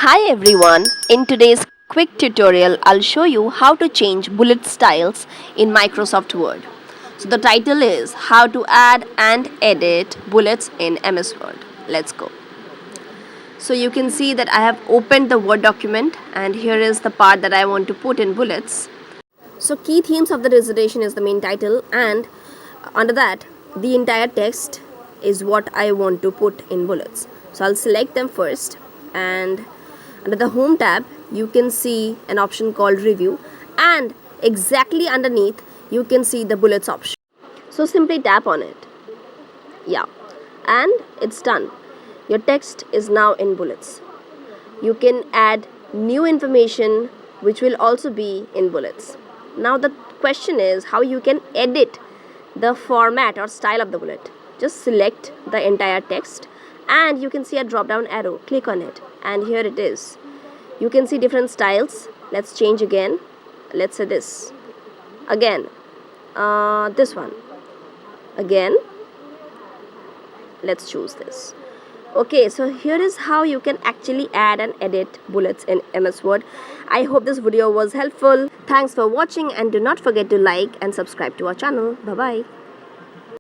Hi everyone, in today's quick tutorial I'll show you how to change bullet styles in Microsoft Word. So the title is how to add and edit bullets in MS Word. Let's go. So you can see that I have opened the Word document and here is the part that I want to put in bullets. So key themes of the dissertation is the main title, and under that the entire text is what I want to put in bullets. So I'll select them first, and under the home tab you can see an option called review, and exactly underneath you can see the bullets option. So simply tap on it. Yeah, and it's done. Your text is now in bullets. You can add new information which will also be in bullets. Now the question is how you can edit the format or style of the bullet. Just select the entire text and you can see a drop down arrow. Click on it and here it is. You can see different styles. Let's change again. Let's say this. Again, this one. Again, let's choose this. Okay, so here is how you can actually add and edit bullets in MS Word. I hope this video was helpful. Thanks for watching and do not forget to like and subscribe to our channel. Bye bye.